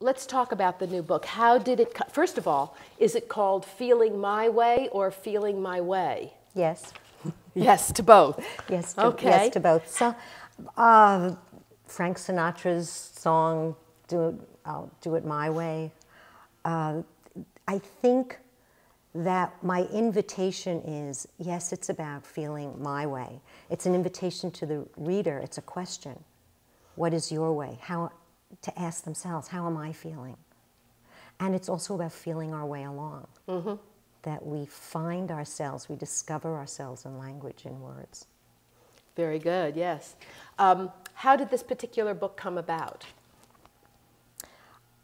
let's talk about the new book. How did it, first of all, is it called Feeling My Way or Feeling My Way? Yes. Yes, to both. Yes, Okay. yes, to both. So, Frank Sinatra's song, I'll Do It My Way. I think that my invitation is, yes, it's about feeling my way. It's an invitation to the reader. It's a question. What is your way? How to ask themselves, how am I feeling? And it's also about feeling our way along. Mm-hmm. That we find ourselves, we discover ourselves in language, in words. Very good, yes. How did this particular book come about?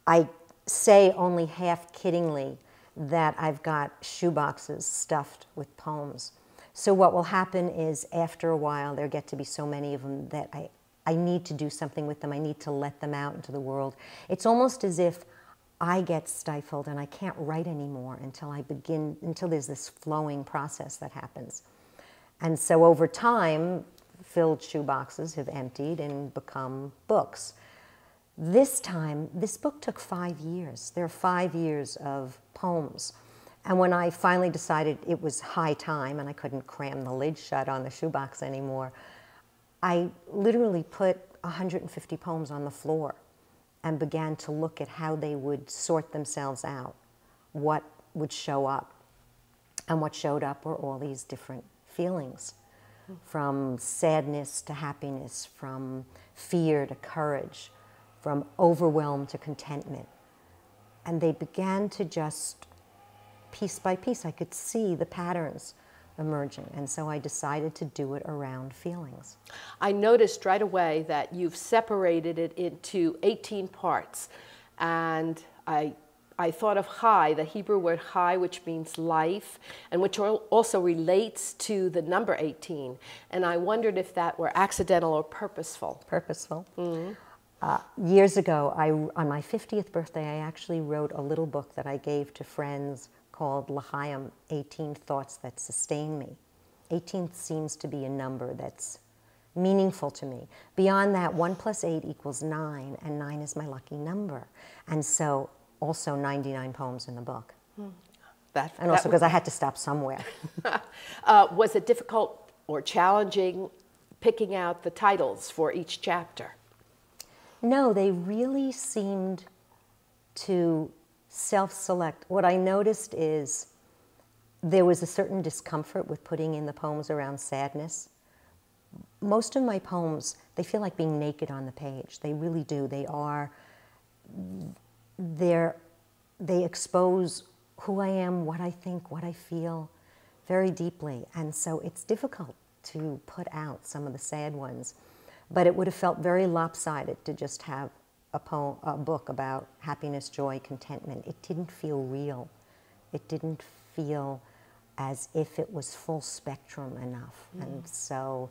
I say only half kiddingly that I've got shoeboxes stuffed with poems. So what will happen is after a while there get to be so many of them that I need to do something with them. I need to let them out into the world. It's almost as if I get stifled and I can't write anymore until there's this flowing process that happens. And so over time, filled shoeboxes have emptied and become books. This time, this book took 5 years. There are 5 years of poems. And when I finally decided it was high time and I couldn't cram the lid shut on the shoebox anymore, I literally put 150 poems on the floor and began to look at how they would sort themselves out, what would show up. And what showed up were all these different feelings, from sadness to happiness, from fear to courage, from overwhelm to contentment. And they began to just, piece by piece, I could see the patterns emerging. And so I decided to do it around feelings. I noticed right away that you've separated it into 18 parts. And I thought of Chai, the Hebrew word Chai, which means life, and which also relates to the number 18. And I wondered if that were accidental or purposeful. Purposeful. Mm-hmm. Years ago, on my 50th birthday, I actually wrote a little book that I gave to friends called L'Chaim, 18 Thoughts That Sustain Me. 18 seems to be a number that's meaningful to me. Beyond that, 1 + 8 = 9, and 9 is my lucky number. And so, also 99 poems in the book. And also because I had to stop somewhere. Was it difficult or challenging picking out the titles for each chapter? No, they really seemed to self-select. What I noticed is there was a certain discomfort with putting in the poems around sadness. Most of my poems, they feel like being naked on the page. They really do. They expose who I am, what I think, what I feel very deeply. And so it's difficult to put out some of the sad ones. But it would have felt very lopsided to just have a book about happiness, joy, contentment. It didn't feel real. It didn't feel as if it was full spectrum enough. And so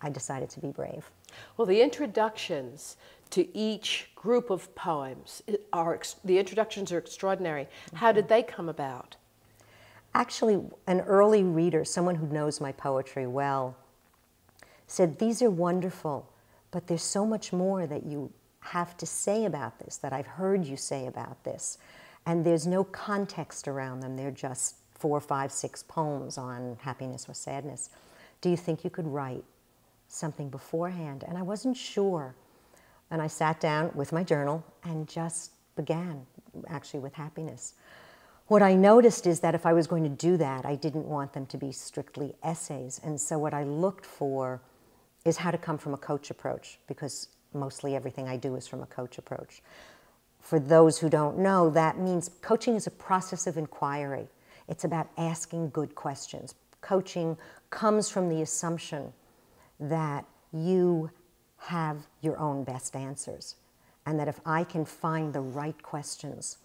I decided to be brave. Well, the introductions to each group of poems, the introductions are extraordinary. How did they come about? Actually, an early reader, someone who knows my poetry well, said, these are wonderful, but there's so much more that you have to say about this, that I've heard you say about this. And there's no context around them. They're just 4, 5, 6 poems on happiness or sadness. Do you think you could write something beforehand? And I wasn't sure. And I sat down with my journal and just began, actually, with happiness. What I noticed is that if I was going to do that, I didn't want them to be strictly essays. And so what I looked for is how to come from a coach approach, because mostly everything I do is from a coach approach. For those who don't know, that means coaching is a process of inquiry. It's about asking good questions. Coaching comes from the assumption that you have your own best answers, and that if I can find the right questions,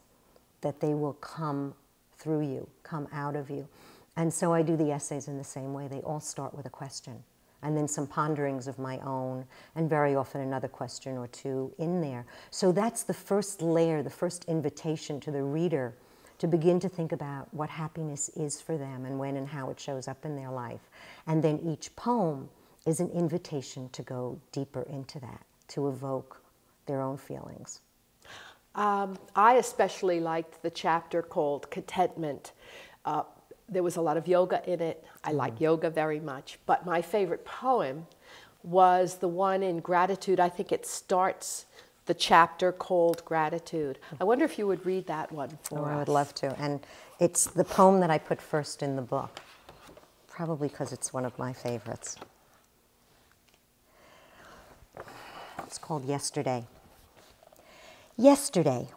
that they will come through you, come out of you. And so I do the essays in the same way. They all start with a question, and then some ponderings of my own, and very often another question or two in there. So that's the first layer, the first invitation to the reader to begin to think about what happiness is for them and when and how it shows up in their life. And then each poem is an invitation to go deeper into that, to evoke their own feelings. I especially liked the chapter called Contentment. There was a lot of yoga in it. I like yoga very much. But my favorite poem was the one in Gratitude. I think it starts the chapter called Gratitude. I wonder if you would read that one for us. I would love to. And it's the poem that I put first in the book, probably because it's one of my favorites. It's called Yesterday. Yesterday,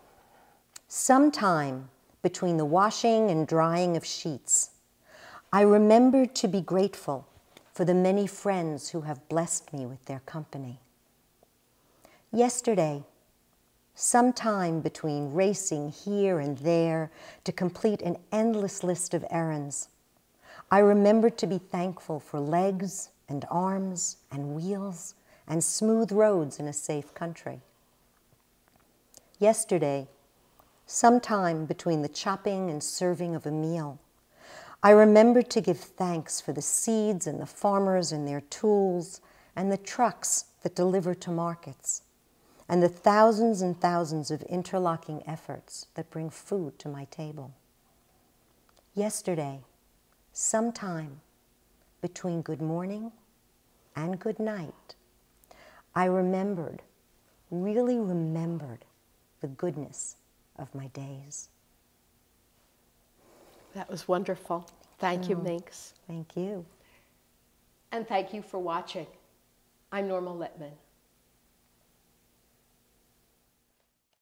sometime between the washing and drying of sheets, I remembered to be grateful for the many friends who have blessed me with their company. Yesterday, sometime between racing here and there to complete an endless list of errands, I remembered to be thankful for legs and arms and wheels and smooth roads in a safe country. Yesterday, sometime between the chopping and serving of a meal, I remembered to give thanks for the seeds and the farmers and their tools and the trucks that deliver to markets and the thousands and thousands of interlocking efforts that bring food to my table. Yesterday, sometime between good morning and good night, I really remembered the goodness of my days. That was wonderful. Thank you, Minx. Thank you. And thank you for watching. I'm Norma Lippman.